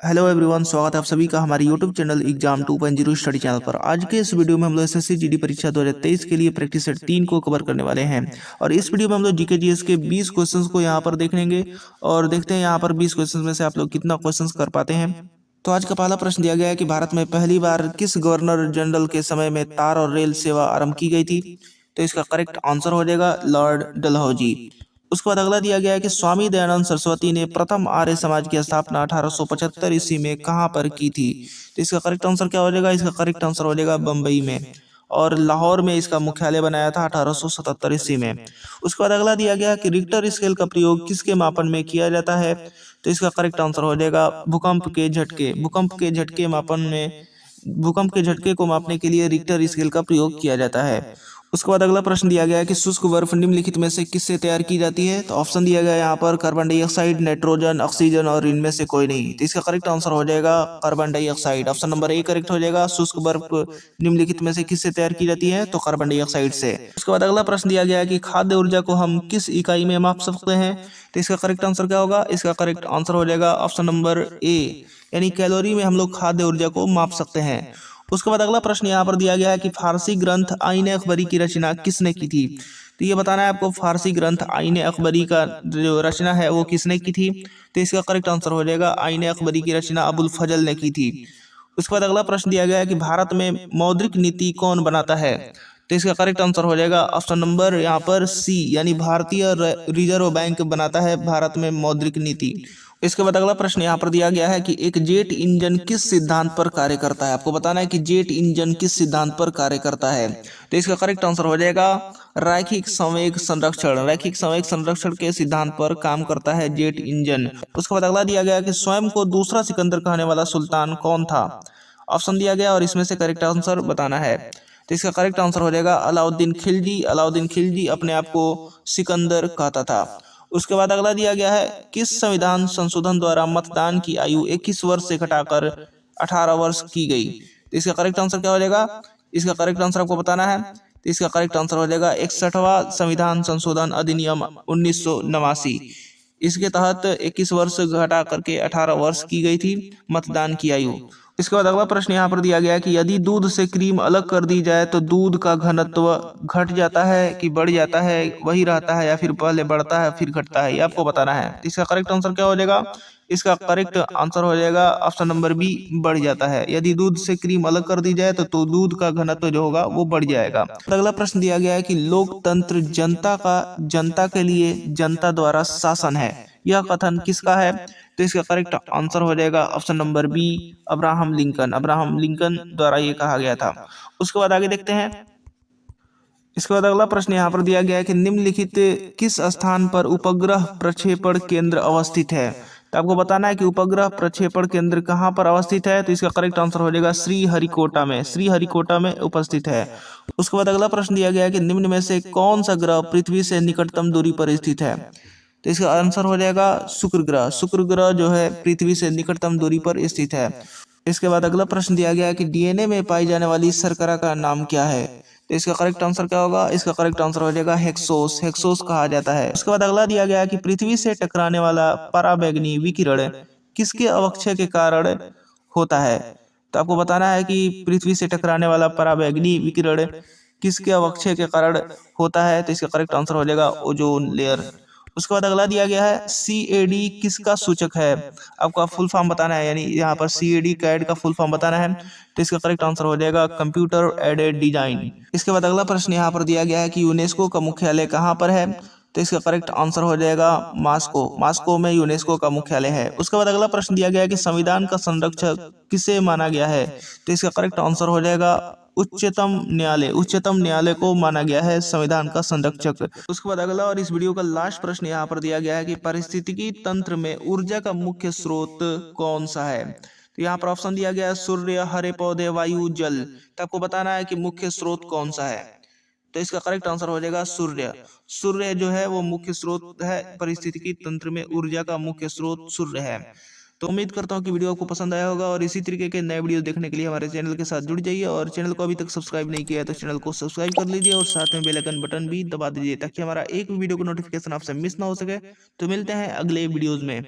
Hello everyone, स्वागत है आप सभी का हमारे YouTube channel exam 2.0 study channel पर। आज के इस वीडियो में हम लोग एसएससी जीडी परीक्षा 2023 के लिए प्रैक्टिस सेट 3 को कवर करने वाले हैं। और इस वीडियो में हम लोग जीके जीएस के 20 क्वेश्चंस को यहां पर देखेंगे और देखते हैं यहां पर 20 क्वेश्चंस में से आप लोग कितना क्वेश्चंस कर पाते हैं। तो आज का पहला प्रश्न दिया गया है कि भारत में पहली बार किस गवर्नर जनरल के समय में तार और रेल सेवा आरंभ की गई थी। तो इसका करेक्ट आंसर हो जाएगा लॉर्ड डलहौजी। उसके बाद अगला दिया गया है कि स्वामी दयानंद सरस्वती ने प्रथम आर्य समाज की स्थापना 1875 ईस्वी में कहां पर की थी। तो इसका करेक्ट आंसर क्या हो जाएगा? इसका करेक्ट आंसर हो जाएगा बम्बई में, और लाहौर में इसका मुख्यालय बनाया था 1877 ईस्वी में। उसके बाद अगला दिया गया कि रिक्टर स्केल का प्रयोग किसके मापन में किया जाता है। तो इसका करेक्ट आंसर हो जाएगा भूकंप के झटके। भूकंप के झटके को मापने के लिए रिक्टर स्केल का प्रयोग किया जाता है। उसके बाद अगला प्रश्न दिया गया है कि शुष्क बर्फ निम्नलिखित में से किससे तैयार की जाती है। तो ऑप्शन दिया गया है यहाँ पर कार्बन डाइऑक्साइड, नाइट्रोजन, ऑक्सीजन और इनमें से कोई नहीं। तो इसका करेक्ट आंसर हो जाएगा carbon dioxide. Option number A correct हो जाएगा। शुष्क बर्फ निम्नलिखित में से किससे तैयार की जाती है? तो कार्बन डाइऑक्साइड से। उसके बाद अगला प्रश्न दिया गया है कि खाद्य ऊर्जा को हम किस इकाई में माप सकते हैं। तो इसका करेक्ट आंसर क्या होगा? इसका करेक्ट आंसर हो जाएगा ऑप्शन नंबर ए, यानी कैलोरी में हम लोग खाद्य ऊर्जा को माप सकते हैं। उसके बाद अगला प्रश्न यहाँ पर दिया गया है कि फारसी ग्रंथ आईने अकबरी की रचना किसने की थी। तो ये बताना है आपको फारसी ग्रंथ आईने अकबरी का जो रचना है वो किसने की थी। तो इसका करेक्ट आंसर हो जाएगा आईने अकबरी की रचना अबुल फजल ने की थी। उसके बाद अगला प्रश्न दिया गया है कि भारत में मौद्रिक नीति कौन बनाता है। तो इसका करेक्ट आंसर हो जाएगा ऑप्शन नंबर यहाँ पर सी, यानी भारतीय रिजर्व बैंक बनाता है भारत में मौद्रिक नीति। इसके बाद अगला प्रश्न यहाँ पर दिया गया है कि एक जेट इंजन किस सिद्धांत पर कार्य करता है। आपको बताना है कि जेट इंजन किस सिद्धांत पर कार्य करता है। तो इसका करेक्ट आंसर हो जाएगा रैखिक संवेग संरक्षण। रैखिक संवेग संरक्षण के सिद्धांत पर काम करता है जेट इंजन। उसके बाद अगला दिया गया कि स्वयं को दूसरा सिकंदर कहने वाला सुल्तान कौन था। ऑप्शन दिया गया और इसमें से करेक्ट आंसर बताना है। तो इसका करेक्ट आंसर हो जाएगा अलाउद्दीन खिलजी। अलाउद्दीन खिलजी अपने आप को सिकंदर कहता था। उसके बाद अगला दिया गया है किस संविधान संशोधन द्वारा मतदान की आयु 21 वर्ष से घटाकर 18 वर्ष की गई। तो इसका करेक्ट आंसर क्या हो जाएगा? इसका करेक्ट आंसर आपको बताना है। तो इसका करेक्ट आंसर हो जाएगा 61वां संविधान संशोधन अधिनियम 1989। इसके तहत 21 वर्ष घटा करके 18 वर्ष की गई थी मतदान की आयु। इसके बाद अगला प्रश्न यहाँ पर दिया गया है कि यदि दूध से क्रीम अलग कर दी जाए तो दूध का घनत्व घट जाता है कि बढ़ जाता है, वही रहता है, या फिर पहले बढ़ता है फिर घटता है, ये आपको बताना है। इसका करेक्ट आंसर क्या हो जाएगा? इसका करेक्ट आंसर हो जाएगा ऑप्शन नंबर बी, बढ़ जाता है। यदि दूध से क्रीम अलग कर दी जाए तो दूध का घनत्व जो होगा वो बढ़ जाएगा। अगला प्रश्न दिया गया है कि लोकतंत्र जनता के लिए जनता द्वारा शासन है, यह कथन किसका है। तो इसका करेक्ट आंसर हो जाएगा option number B, Abraham Lincoln. Abraham Lincoln द्वारा ये कहा गया था। उसके बाद आगे देखते हैं। इसके बाद अगला प्रश्न यहाँ पर दिया गया है कि निम्नलिखित किस स्थान पर उपग्रह प्रक्षेपण केंद्र अवस्थित है। तो आपको बताना है कि उपग्रह प्रक्षेपण केंद्र कहाँ पर अवस्थित है। तो इसका करेक्ट आंसर हो जाएगा श्रीहरिकोटा में। श्रीहरिकोटा में उपस्थित है। उसके बाद अगला प्रश्न दिया गया है कि निम्न में से कौन सा ग्रह पृथ्वी से निकटतम दूरी पर स्थित है। तो इसका आंसर हो जाएगा शुक्र ग्रह। शुक्र ग्रह जो है पृथ्वी से निकटतम दूरी पर स्थित है। इसके बाद अगला प्रश्न दिया गया है कि डीएनए में पाई जाने वाली शर्करा का नाम क्या है। तो इसका करेक्ट आंसर क्या होगा? इसका करेक्ट आंसर हो जाएगा हेक्सोस। हेक्सोस कहा जाता है। उसके बाद अगला दिया गया है कि पृथ्वी से टकराने वाला पराबैंगनी विकिरण किसके अवक्षय के कारण होता है। तो आपको बताना है कि पृथ्वी से टकराने वाला पराबैंगनी विकिरण किसके अवक्षय के कारण होता है। तो इसका करेक्ट आंसर हो जाएगा ओजोन लेयर। उसके बाद अगला दिया गया है CAD किसका सूचक है। आपका फुल फॉर्म बताना है, यानी यहाँ पर CAD कैड का फुल फॉर्म बताना है। तो इसका करेक्ट आंसर हो जाएगा कंप्यूटर एडेड डिजाइन। इसके बाद अगला प्रश्न यहाँ पर दिया गया है कि यूनेस्को का मुख्यालय कहाँ पर है। तो इसका करेक्ट आंसर हो जाएगा मास्को। मास्को में यूनेस्को का मुख्यालय है। उसके बाद अगला प्रश्न दिया गया है कि संविधान का संरक्षक किसे माना गया है। तो इसका करेक्ट आंसर हो जाएगा उच्चतम न्यायालय। उच्चतम न्यायालय को माना गया है संविधान का संरक्षक। उसके बाद अगला और इस वीडियो का लास्ट प्रश्न यहाँ पर दिया गया है कि पारिस्थितिकी तंत्र में ऊर्जा का मुख्य स्रोत कौन सा है। तो यहाँ पर ऑप्शन दिया गया है सूर्य, हरे पौधे, वायु, जल। तो आपको बताना है कि मुख्य स्रोत कौन सा है। तो इसका करेक्ट आंसर हो जाएगा सूर्य। सूर्य जो है वो मुख्य स्रोत है। पारिस्थितिकी तंत्र में ऊर्जा का मुख्य स्रोत सूर्य है। तो उम्मीद करता हूँ कि वीडियो आपको पसंद आया होगा, और इसी तरीके के नए वीडियो देखने के लिए हमारे चैनल के साथ जुड़ जाइए। और चैनल को अभी तक सब्सक्राइब नहीं किया है तो चैनल को सब्सक्राइब कर लीजिए और साथ में बेल आइकन बटन भी दबा दीजिए, ताकि हमारा एक भी वीडियो को नोटिफिकेशन आपसे मिस ना हो सके। तो मिलते हैं अगले वीडियोज में।